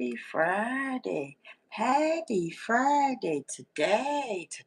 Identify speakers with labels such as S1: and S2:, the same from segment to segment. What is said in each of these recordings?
S1: Happy Friday. Happy Friday. Today is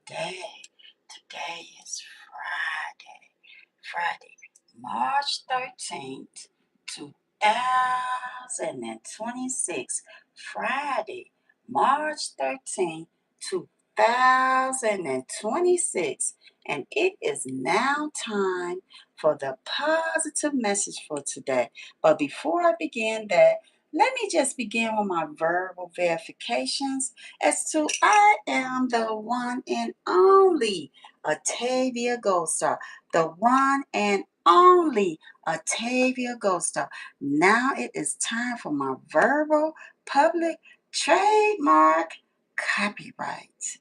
S1: Friday, March 13th, 2026. Friday, March 13th, 2026. And it is now time for the positive message for today. But before I begin that, let me just begin with my verbal verifications as to I am the one and only Atavia Goldstar, the one and only Atavia Goldstar. Now it is time for my verbal public trademark copyright.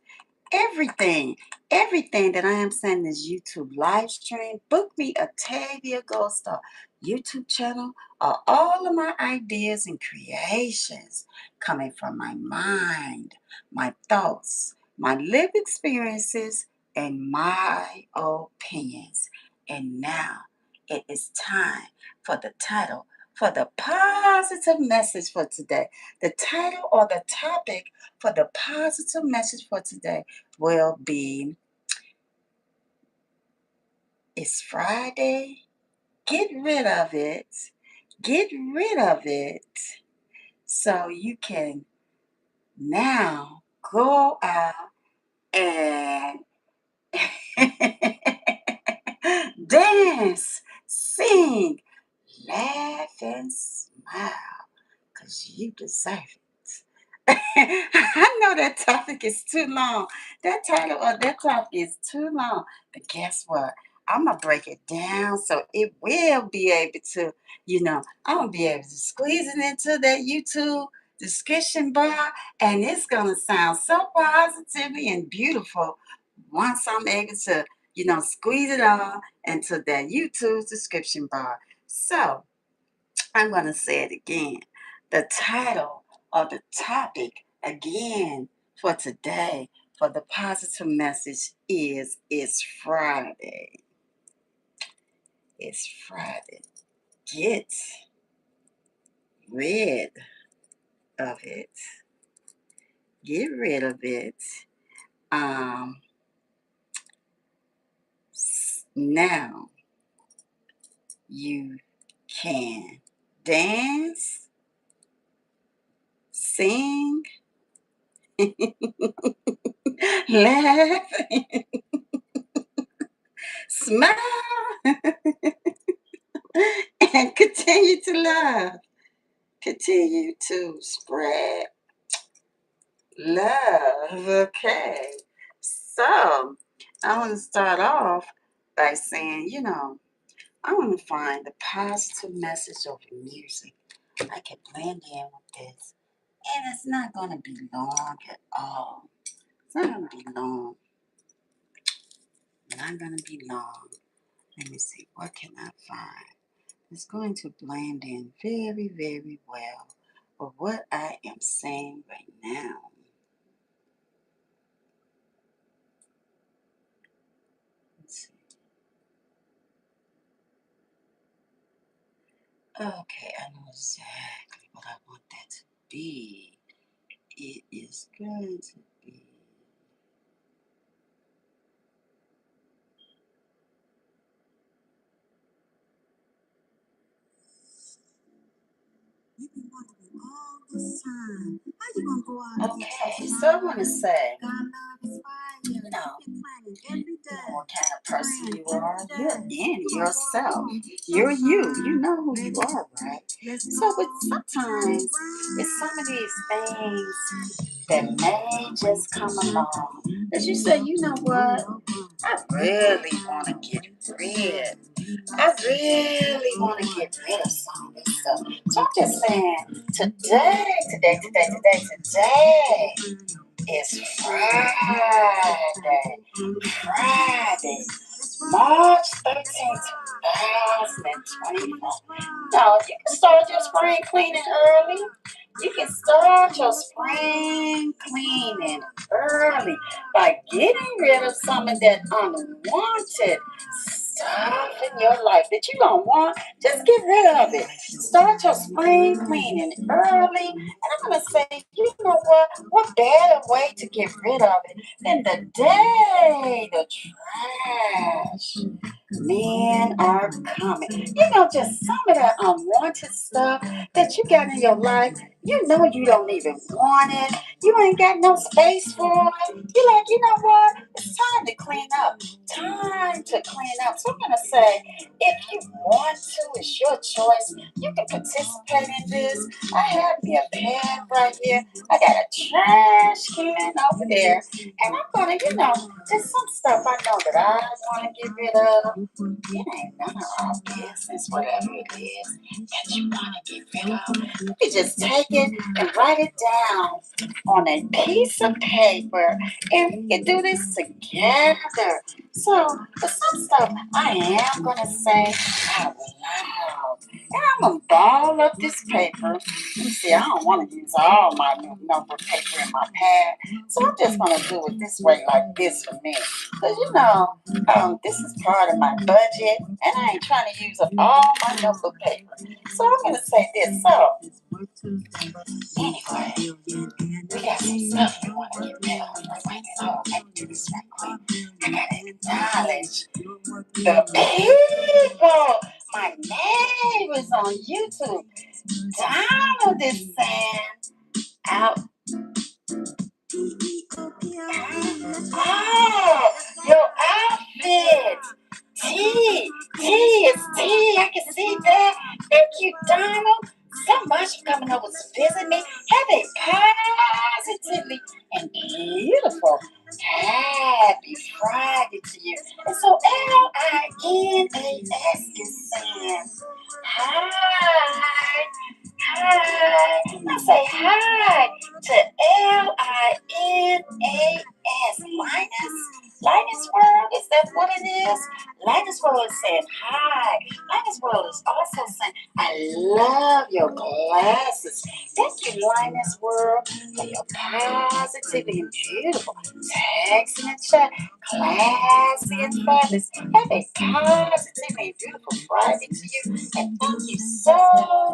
S1: Everything that I am saying is YouTube live stream. Book me Atavia Goldstar YouTube channel are all of my ideas and creations coming from my mind, my thoughts, my lived experiences, and my opinions. And now it is time for the title, for the positive message for today. The title or the topic for the positive message for today will be, it's Friday. Get rid of it. Get rid of it so you can now go out and dance, sing, laugh, and smile because you deserve it. I know that topic is too long. That title or that topic is too long. But guess what? I'm going to break it down so it will be able to, I'm going to be able to squeeze it into that YouTube description bar. And it's going to sound so positively and beautiful once I'm able to, squeeze it all into that YouTube description bar. So I'm going to say it again. The title or the topic again for today for the positive message is It's Friday. It's Friday. Get rid of it. Get rid of it. Now you can dance, sing, laugh, smile, and continue to love. Continue to spread love. Okay. So I want to start off by saying, I want to find the positive message of music. I can blend in with this. And it's not going to be long at all. It's not going to be long. Not going to be long. Let me see. What can I find? It's going to blend in very, very well with what I am saying right now. Let's see. Okay, I know exactly what I want that to be. It is going to be. You've been wondering all this time. How you gonna go out? Okay, so I want to say, what kind of person you are. You're in yourself. You're you. You know who you are, right? So, but sometimes it's some of these things that may just come along. As you say, you know what? I really want to get rid. I really want to get rid of some of this stuff. So I'm just saying, today is Friday. March 13th, 2024. Now, you can start your spring cleaning early. You can start your spring cleaning early by getting rid of some of that unwanted stuff in your life that you don't want, just get rid of it. Start your spring cleaning early. And I'm going to say, you know what better way to get rid of it than the day the trash men are coming. Just some of that unwanted stuff that you got in your life, you don't even want it. You ain't got no space for it. You're like, you know what? It's time to clean up. Time to clean up. So I'm going to say, if you want to, it's your choice. You can participate in this. I have me a pad right here. I got a trash can over there. And I'm going to, just some stuff I know that I want to get rid of. It ain't none of our business, whatever it is that you want to get rid of. You can just take it and write it down on a piece of paper, and we can do this together. So, for some stuff, I am going to say out loud. And I'm going to ball up this paper. Let me see, I don't want to use all my number paper in my pad. So, I'm just going to do it this way, like this for me. Because, this is part of my budget, and I ain't trying to use up all my notebook paper. So I'm going to say this. So, anyway, we got some stuff we want to get rid of. Wait, let me do this right quick. I got to acknowledge the people, my neighbors on YouTube. Donald is saying, out. Oh, your outfit. T, it's T. I can see that. Thank you, Donald, so much for coming over to visit me. Have a positively and beautiful happy Friday to you. And so Linas is saying, hi. Hi. I say hi to Linas. Linus World, is that what it is? Linus World is saying hi. Linus World is also saying, I love your glasses. Thank you, Linus World, for your positivity and beautiful text in the chat. Classy and fabulous. Have a positive and beautiful Friday to you. And thank you so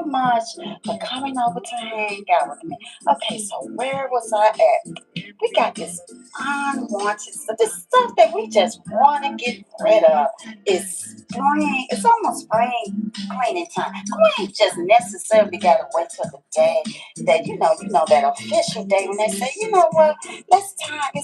S1: much for coming over to hang out with me. Okay, so where was I at? We got this unwanted stuff, this stuff that we just want to get rid of. It's spring. It's almost spring cleaning time. We ain't just necessarily got to wait till the day that that official day when they say, you know what, it's time to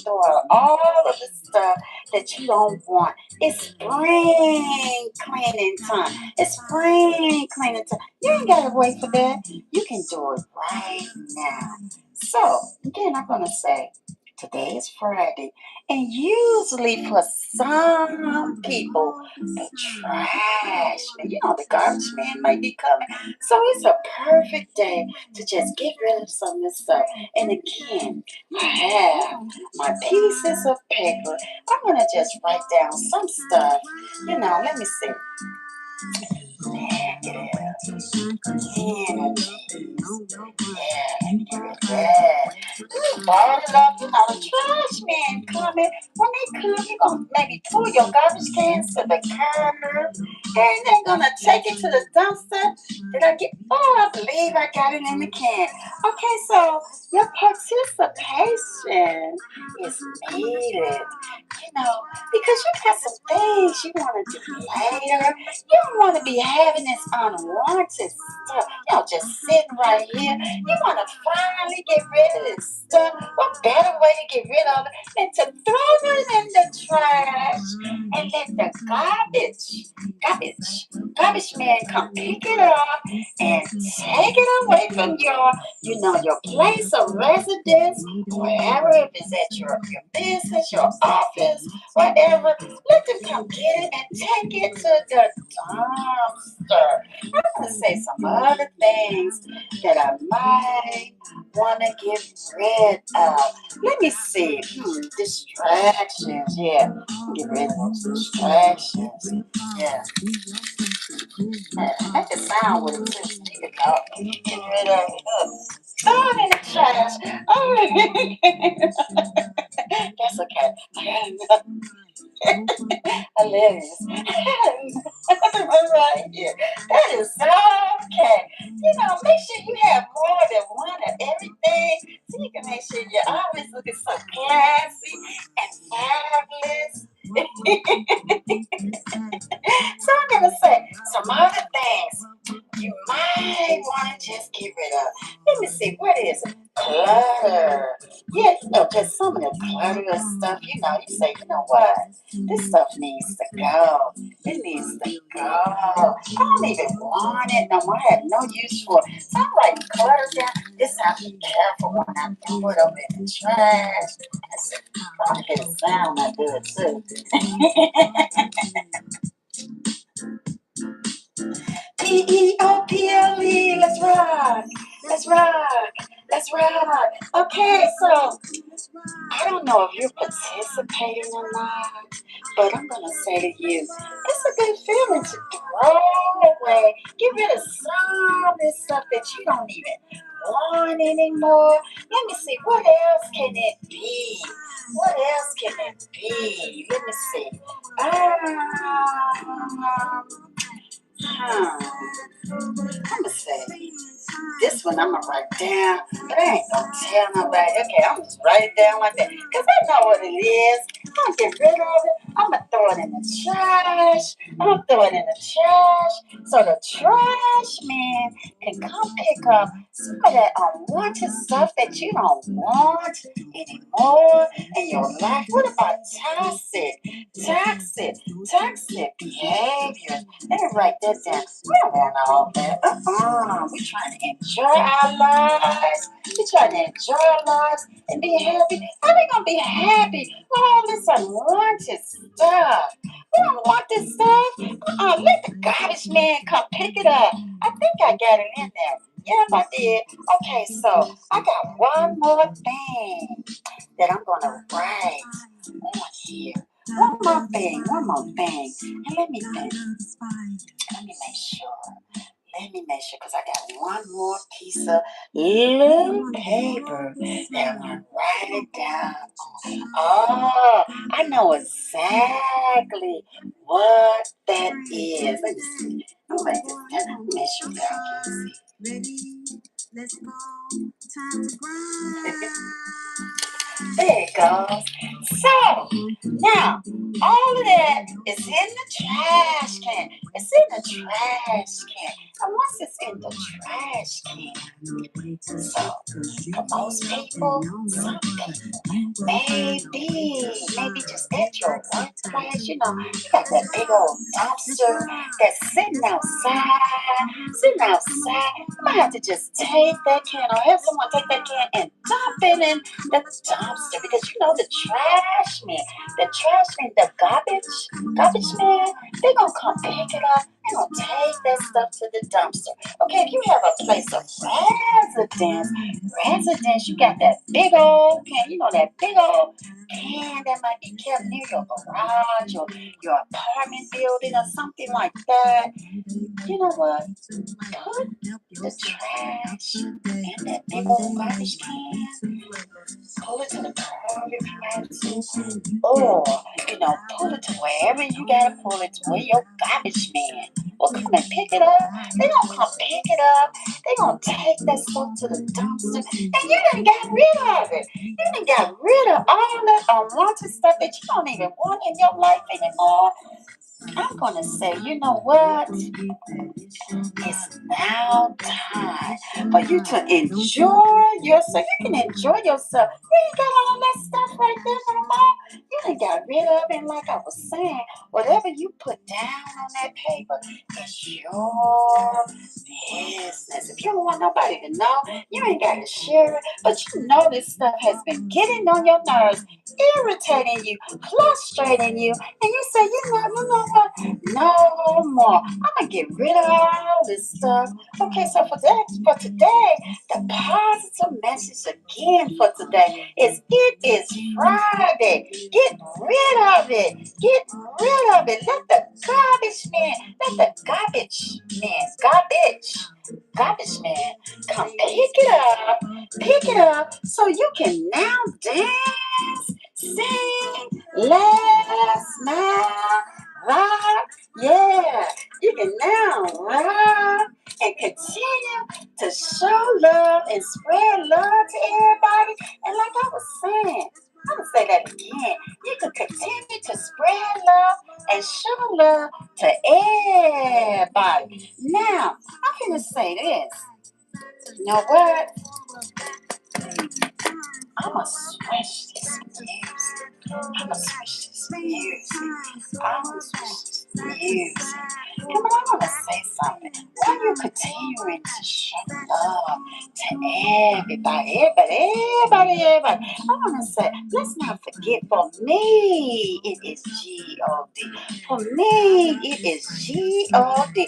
S1: throw out all of the stuff that you don't want. It's spring cleaning time. It's spring cleaning time. You ain't got to wait for that. You can do it right now. So, again, I'm going to say, today is Friday, and usually for some people, the trash man, the garbage man might be coming. So it's a perfect day to just get rid of some of this stuff. And again, I have my pieces of paper. I'm going to just write down some stuff. Let me see. Negative energies. Yeah, yeah. Ball it up, the trash man coming. When they come, you're going to maybe pull your garbage cans to the curb, and they're going to take it to the dumpster. I believe I got it in the can. Okay, so your participation is needed, because you got some things you want to do later. You don't want to be having this unwanted stuff, just sitting right here. You want to finally get rid of this stuff. What better way to get rid of it than to throw it in the trash and let the garbage man come pick it up and take it away from your place of residence, wherever, if it's at your business, your office, whatever. Let them come get it and take it to the dumpster. I'm going to say some other things that I might want to get rid of. Let me see. Distractions. Yeah. Get rid of those distractions. Yeah. Make a sound with it too. You can talk. You get rid of it. Throw it in the trash. All right. That's okay. Hilarious. Right here. That is so okay. Make sure you have more than one of everything so you can make sure you're always looking so classy and fabulous. So I'm gonna say some other things you might want to just get rid of. Let me see, what is it? Clutter. Yeah, just some of the cluttered stuff, you say, you know what? This stuff needs to go. It needs to go. I don't even want it no more. I have no use for it. So I'm like, clutter down. This I have to be careful when I throw it over in the trash. I get a sound I do it too. People. Let's rock. Let's rock. Let's rock. Okay, so I don't know if you're participating or not, but I'm gonna say to you, it's a good feeling to throw away, get rid of some of this stuff that you don't even want anymore. Let me see, what else can it be? What else can it be? Let me see. I'm gonna say this one I'm gonna write down, but I ain't gonna tell nobody. Okay, I'm just write it down like that, cause I know what it is. I'm gonna get rid of it. I'm gonna throw it in the trash. I'm gonna throw it in the trash, so the trash man can come pick up some of that unwanted stuff that you don't want anymore in your life. What about toxic behavior? Let me write that down. We don't want all that. We're trying to enjoy our lives. We're trying to enjoy our lives and be happy. How we gonna be happy with all this unwanted stuff? We don't want this stuff. Let the garbage man come pick it up. I think I got it in there. Yep, I did. Okay, so I got one more thing that I'm gonna write on here. One more thing. And let me think. Let me make sure. Because I got one more piece of little paper that I'm going to write it down on. Oh, I know exactly what that is. Let me see. I'm going to write this down. Make sure y'all can see. Ready? Let's go. Time to grind. There it goes. So, now, all of that is in the trash can. It's in the trash can. And once it's in the trash can, so for most people, some people, maybe just at your workplace, you got that big old dumpster that's sitting outside. You might have to just take that can or have someone take that can and dump it in the dumpster because the garbage man, they're gonna come pick it up. They're gonna take that stuff to the dumpster. Okay, if you have a place of residence, you got that big old can, that big old can that might be kept near your garage or your apartment building or something like that. You know what? Put the trash in that big old garbage can. Pull it to the curb if you have to. Or, pull it to wherever you gotta pull it to where your garbage man will come and pick it up. They gonna come pick it up. They gonna take that stuff to the dumpster. And you done got rid of it. You done got rid of all that unwanted stuff that you don't even want in your life anymore. I'm gonna say, you know what? It's now time for you to enjoy yourself. You can enjoy yourself. You ain't got all that stuff right there no more. You ain't got rid of it. Like I was saying, whatever you put down on that paper is your business. If you don't want nobody to know, you ain't got to share it. But you know this stuff has been getting on your nerves, irritating you, frustrating you, and you say, you know what? No more. I'm gonna get rid of all this stuff. Okay, so for today, the positive message again for today is it is Friday. Get rid of it. Get rid of it. Let the garbage man come pick it up so you can now dance, sing, laugh, smile, rock. Yeah, you can now rock and continue to show love and spread love to everybody. And like I was saying, I'm gonna say that again. You can continue to spread love and show love to everybody. Now, I'm gonna say this. You know what? I'm gonna switch this music. I'm gonna switch this music. I'm gonna switch this music. Yeah, but I want to say something. When you're continuing to show love to everybody, I want to say, let's not forget, for me, it is G-O-D. For me, it is G-O-D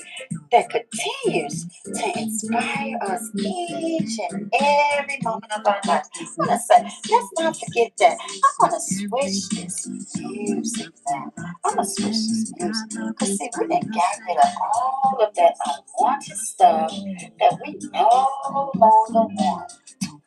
S1: that continues to inspire us each and every moment of our lives. I want to say, let's not forget that. I want to switch this music now. I'm going to switch this music. Because, see, we done got rid of all of that unwanted stuff that we no longer want.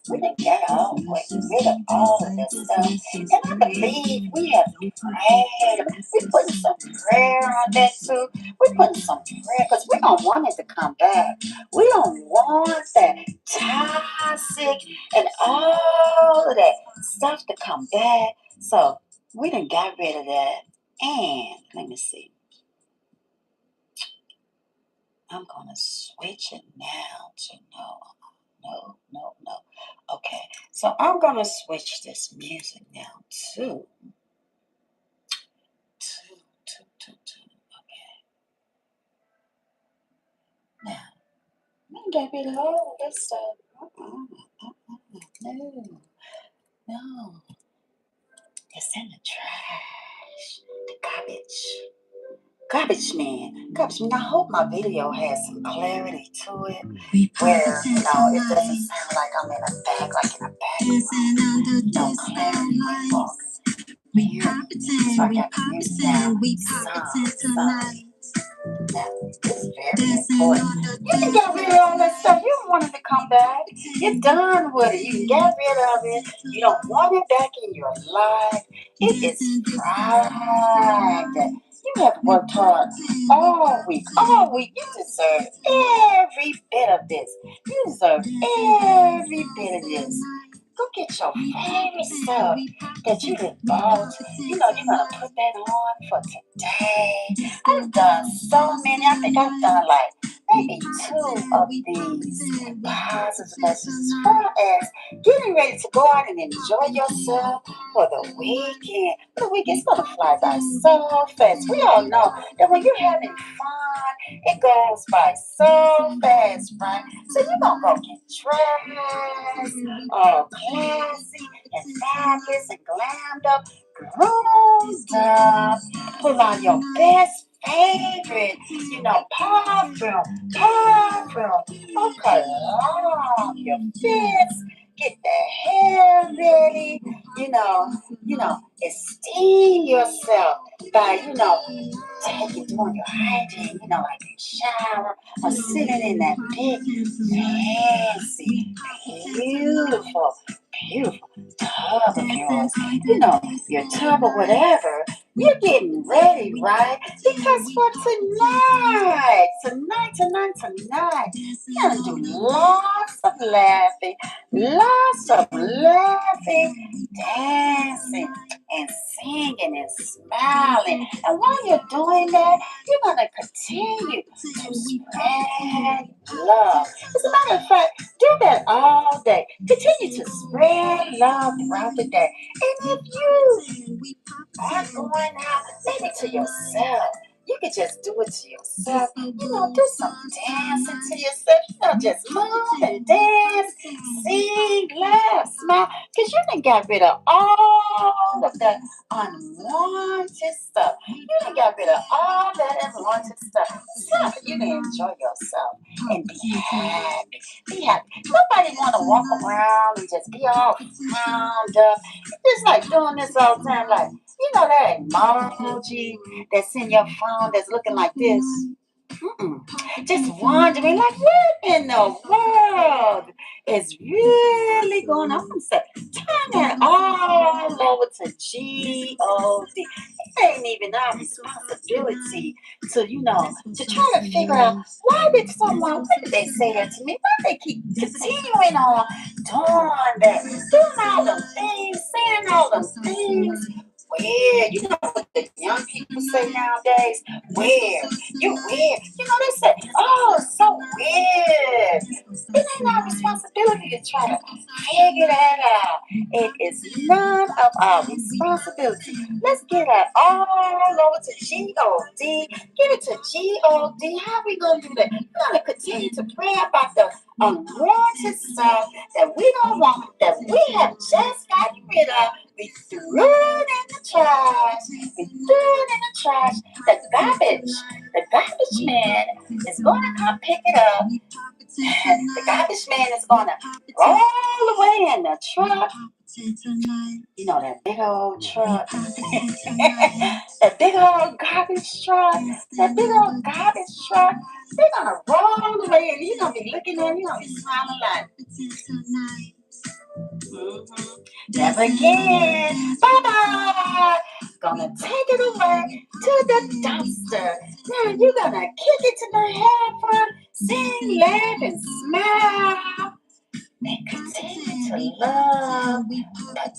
S1: We done rid of all of that stuff. And I believe we have prayed. We putting some prayer on that too. We putting some prayer because we don't want it to come back. We don't want that toxic and all of that stuff to come back. So we done got rid of that. And let me see. I'm going to switch it now to no. Okay, so I'm going to switch this music now to. Okay. Now, I'm going to get rid of all this stuff. No. It's in the trash. The garbage man. I hope my video has some clarity to it, where it doesn't sound like I'm in a bag, like in a bag. No clarity when talking. So I got music down. Some. Now, it's very important. You can get rid of all that stuff. You don't want it to come back. You're done with it. You can get rid of it. You don't want it back in your life. It is pride. You have worked hard all week. All week. You deserve every bit of this. You deserve every bit of this. Go get your favorite stuff that you done bought. You're going to put that on for today. I've done so many. I think I've done like maybe 2 of these positive messages as far as getting ready to go out and enjoy yourself for the weekend. The weekend's going to fly by so fast. We all know that when you're having fun, it goes by so fast, right? So you're going to go get dressed, all classy and fabulous and glammed up, groomed up, put on your best favorite, perfume, cologne, your fits, get the hair ready, esteem yourself by, doing your hygiene, like in shower or sitting in that big, fancy, beautiful tub of yours, your tub or whatever. You're getting ready, right? Because for tonight, you're going to do lots of laughing, dancing, and singing and smiling. And while you're doing that, you're going to continue to spread love. As a matter of fact, do that all day. Continue to spread love throughout the day. And if you are going out, maybe to yourself, you can just do it to yourself. Do some dancing to yourself. Just move and dance, sing, laugh, smile. Because you done got rid of all of that unwanted stuff. You done got rid of all that unwanted stuff. So you can enjoy yourself and be happy. Be happy. Nobody want to walk around and just be all wound up. It's like doing this all the time. Like, You know that emoji that's in your phone that's looking like this? Mm-mm. Just wondering, like, what in the world is really going on? I'm gonna say, turn that all over to God. It ain't even our responsibility to, to try to figure out what did they say that to me? Why they keep continuing on doing that, doing all them things, saying all them things? Where, you know what the young people say nowadays? Where? You're weird. They say, oh, it's so weird. It ain't our responsibility to try to figure that out. It is none of our responsibility. Let's get it all over to G-O-D. Get it to G-O-D. How we going to do that? We're going to continue to pray about the unwanted stuff that we don't want, that we have just gotten rid of. We threw it in the trash. We threw it in the trash. The garbage man is going to come pick it up. The garbage man is going to roll away in the truck. That big old truck. That big old garbage truck. That big old garbage truck. They're going to roll away and you're going to be looking at it. You're going to be smiling like, never again. Bye-bye. Gonna take it away to the dumpster. Now you're gonna kick it to the heaven, sing, laugh, and smile, and continue to love. But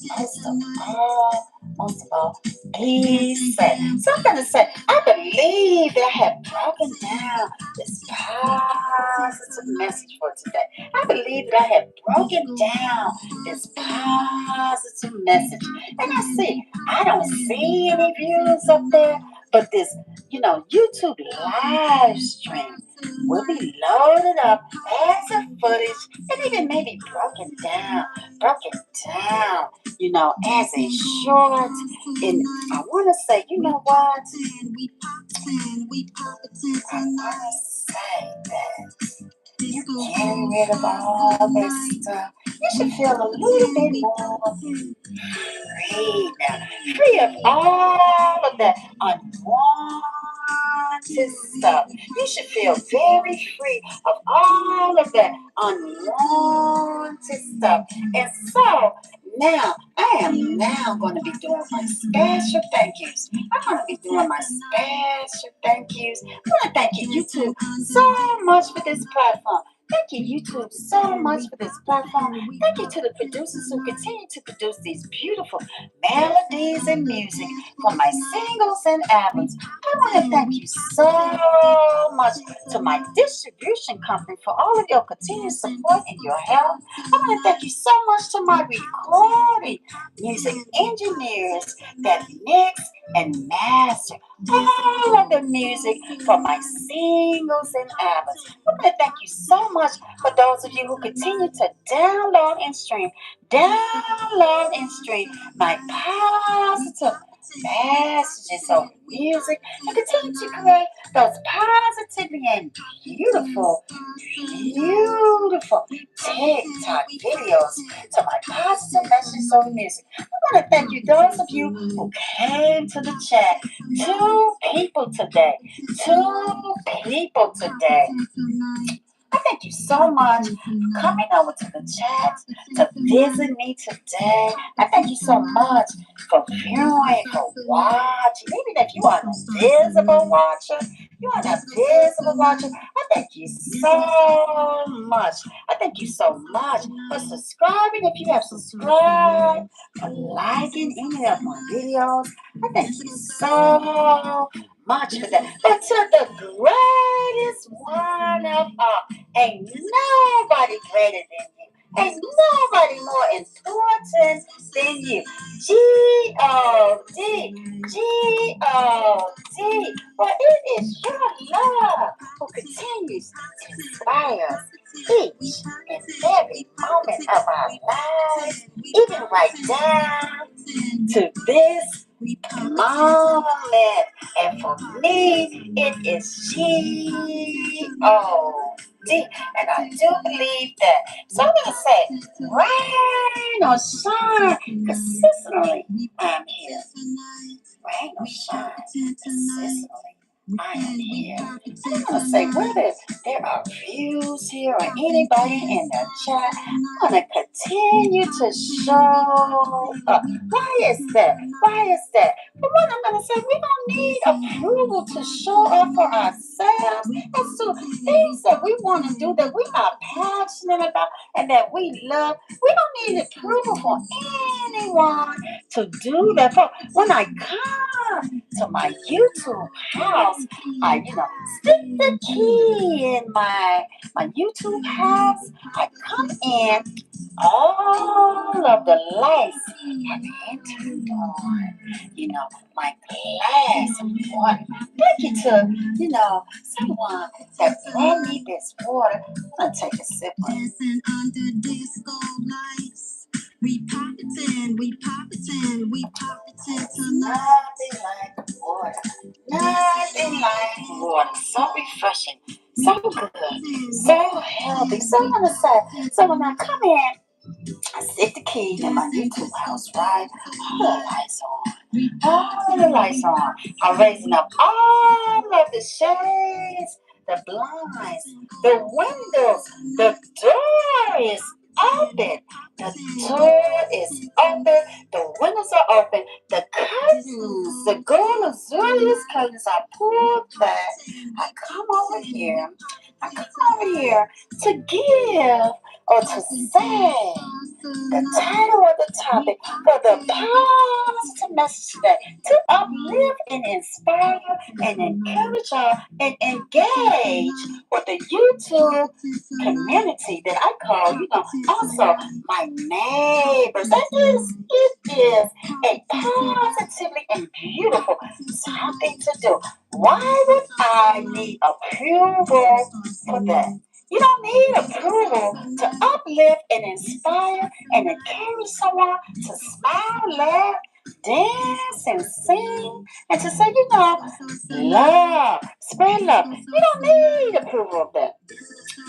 S1: most of all, please say. So I'm gonna say, I believe that I have broken down this positive message for today. I believe that I have broken down this positive message. And I don't see any views up there, but this, YouTube live stream will be loaded up as a footage and even maybe broken down, as a short. And I want to say, you know what? I want to say that you getting rid of all this stuff. You should feel a little bit more free now. Free of all of that unwanted stuff. You should feel very free of all of that unwanted stuff. And so now, I am now going to be doing my special thank yous. I'm going to be doing my special thank yous. I want to thank you, YouTube, so much for this platform. Thank you, YouTube, so much for this platform. Thank you to the producers who continue to produce these beautiful melodies and music for my singles and albums. I want to thank you so much to my distribution company for all of your continued support and your help. I want to thank you so much to my recording music engineers that mix and master all of the music for my singles and albums. I want to thank you so much for those of you who continue to download and stream my positive messages of music and continue to create those positive and beautiful TikTok videos to my positive messages of music. I want to thank you, those of you who came to the chat. Two people today. I thank you so much for coming over to the chat to visit me today. I thank you so much for viewing, for watching. Even if you are an invisible watcher, I thank you so much. I thank you so much for subscribing. If you have subscribed, for liking any of my videos, I thank you so much for that. But to the greatest one of all, ain't nobody greater than you. Ain't nobody more important than you. G-O-D, G-O-D. For it is your love who continues to inspire us each and every moment of our lives, even right down to this moment. And for me, it is G-O-D. And I do believe that. So I'm going to say, rain or shine, consistently, I'm here. rain or shine, consistently, I am here. I'm going to say whether there are views here or anybody in the chat, I'm going to continue to show up. Why is that? Why is that? For one, I'm going to say we don't need approval to show up for ourselves as to things that we want to do, that we are passionate about, and that we love. We don't need approval for anyone to do that. For when I come to my YouTube house, I, stick the key in my YouTube house. I come in, all of the lights have been turned on. My glass of water. Thank you to, someone that brought me this water. I'm gonna take a sip of it. Dancing under disco lights. We pop it tonight. Nothing like water. Nothing like water. So refreshing. So good. So healthy. So I'm gonna say, so when I come in, I stick the key in my YouTube house, right? All the lights on. All the lights on. I'm raising up all of the shades, the blinds, the windows. The door is open. The door is open. The windows are open. The curtains, the gold luxurious curtains are pulled back. I come over here. To give or to say the title of the topic for the positive message today, to uplift and inspire and encourage y'all and engage with the YouTube community that I call, also my neighbors. It is a positively and beautiful something to do. Why would I need approval for that? You don't need approval to uplift and inspire and encourage someone to smile, laugh, dance, and sing, and to say, love, spread love. You don't need approval of that.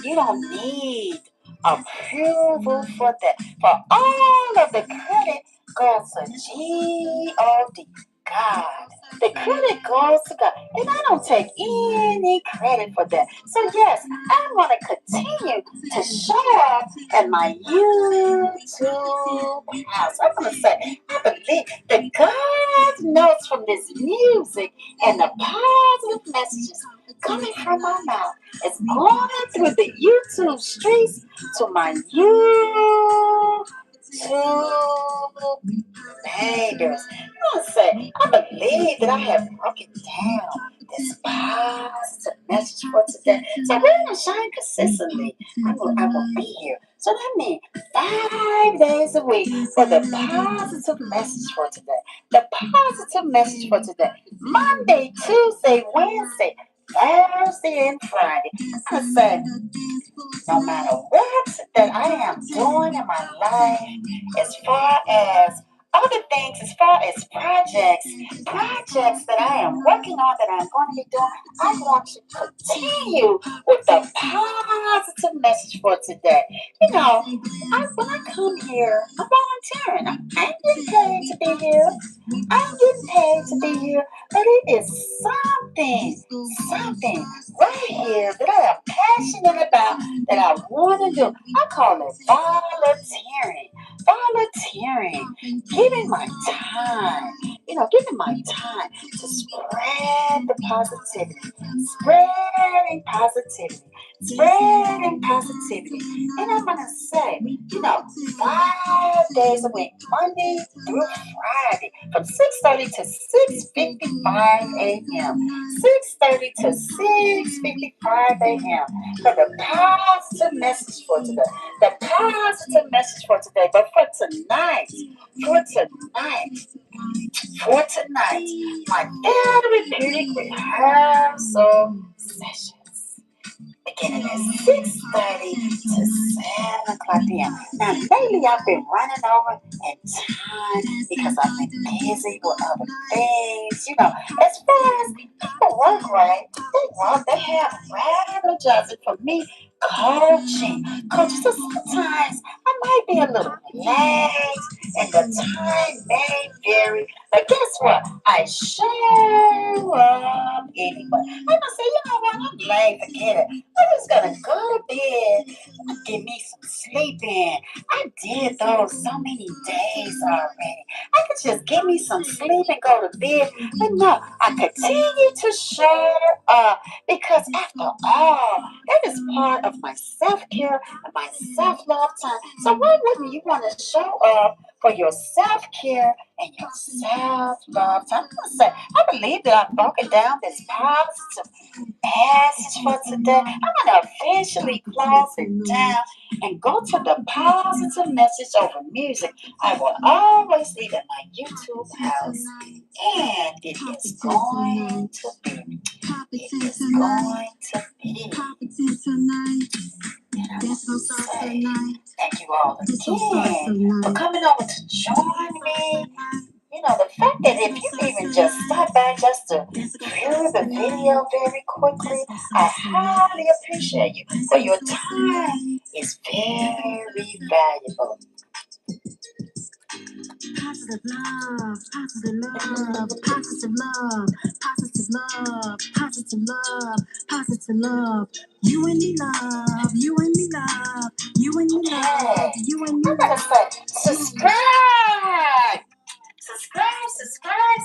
S1: You don't need approval for that. For all of the credit goes to G-O-D, God. The credit goes to God. And I don't take any credit for that. So yes, I want to continue to show up at my YouTube house. I'm going to say, I believe that God knows from this music and the positive messages coming from my mouth. It's going through the YouTube streets to my YouTube neighbors. I'm going to say, I believe that I have broken down this positive message for today. So we're going to shine consistently. I will be here. So that means 5 days a week for the positive message for today. The positive message for today. Monday, Tuesday, Wednesday, Thursday, and Friday. I say, no matter what that I am doing in my life, as far as other things, as far as projects that I am working on, that I'm going to be doing, I want to continue with the positive message for today. When I come here, I'm volunteering. I ain't getting paid to be here. I'm getting paid to be here, but it is something right here that I am passionate about, that I want to do. I call it volunteering, giving my time to spread the positivity, spreading positivity. And I'm going to say, 5 days a week, Monday through Friday, from 6:30 to 6:55 a.m. 6:30 to 6:55 a.m. for the positive message for today. The positive message for today. But for tonight, my therapeutic rehearsal sessions beginning at 6:30 to 7 o'clock p.m. Now, lately I've been running over in time because I've been busy with other things. As far as people work right, they have regular jobs. And for me, coaching. So sometimes I might be a little relaxed and the time may vary. But guess what? I show up anyway. I'm gonna say, you know what? I'm late. Forget it. I'm just gonna go to bed. Give me some sleep in. I did those so many days already. I could just give me some sleep and go to bed. But no, I continue to show up because after all, that is part of my self-care and my self-love time. So why wouldn't you want to show up for your self-care and your self-love time? I'm gonna say, I believe that I've broken down this positive passage for today. I'm going to officially close it down and go to the positive message over music. I will always leave at my YouTube house. And it is going to be. It is going to be. And I want to say thank you all again for coming over to join me. You know, the fact that if you even just stop by just to view the video very quickly, I highly appreciate you. For your time is very valuable. Positive love, positive love, positive love, positive love, positive love, positive love. You and me love, you and me love, you and me love, you and me love. I'm gonna say subscribe.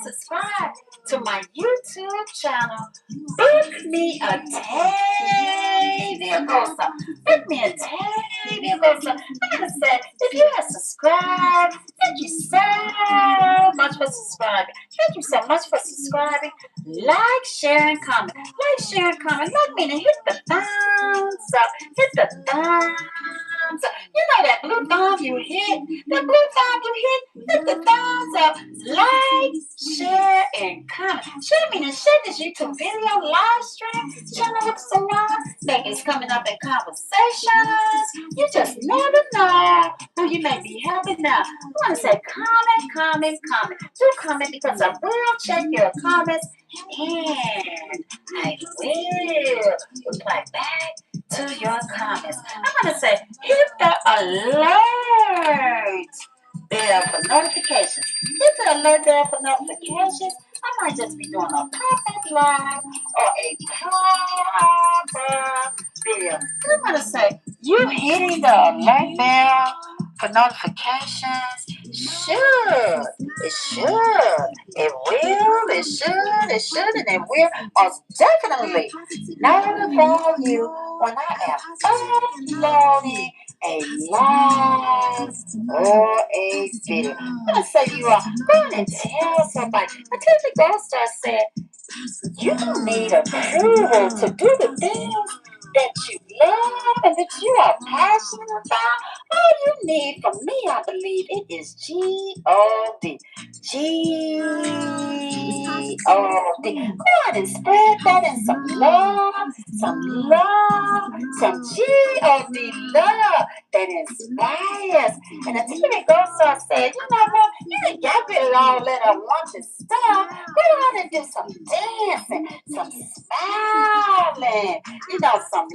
S1: Subscribe to my YouTube channel. Book me a Tavia. Book me a Tavia. I'm gonna say, if you have subscribed, thank you so much for subscribing. Thank you so much for subscribing. Like, share, and comment. Like, share, and comment. Like me to hit the thumbs up. Hit the thumbs up. You know that blue thumb you hit? That blue thumb you hit? Hit the thumbs up. Like, share, and comment. Share me and share this YouTube video live stream. Channel with someone that is coming up in conversations. You just never know who you may be helping now. I want to say comment. Do comment because I will check your comments and I will reply back to your comments. I'm going to say hit the alert bell for notifications. Hit the alert bell for notifications. I might just be doing a pop-up live or a pop-up video. I'm going to say you hitting the alert bell for notifications should. It should, and it will most definitely notify you when I am uploading a live or a video. I'm going to say you are going to tell somebody. Until the Ghost Star said, you need approval to do the things that you love and that you are passionate about. All you need from me, I believe, it is G-O-D. G-O-D. Go ahead and spread that in some love, some G-O-D love that inspires. And the TV Ghost Star said, you know what? You ain't got rid of all that unwanted stuff. Go ahead and do some dancing, some smiling, some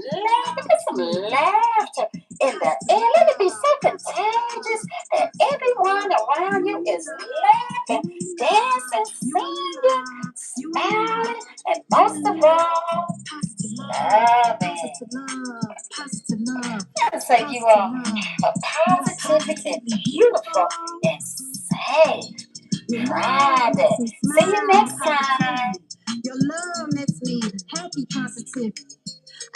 S1: laughter in the air. Let it be so contagious that everyone around you is laughing, dancing, singing, smiling, and most of all, loving. Gotta say you are a positive and beautiful and safe Friday. See you next time. Your love makes me happy, positive.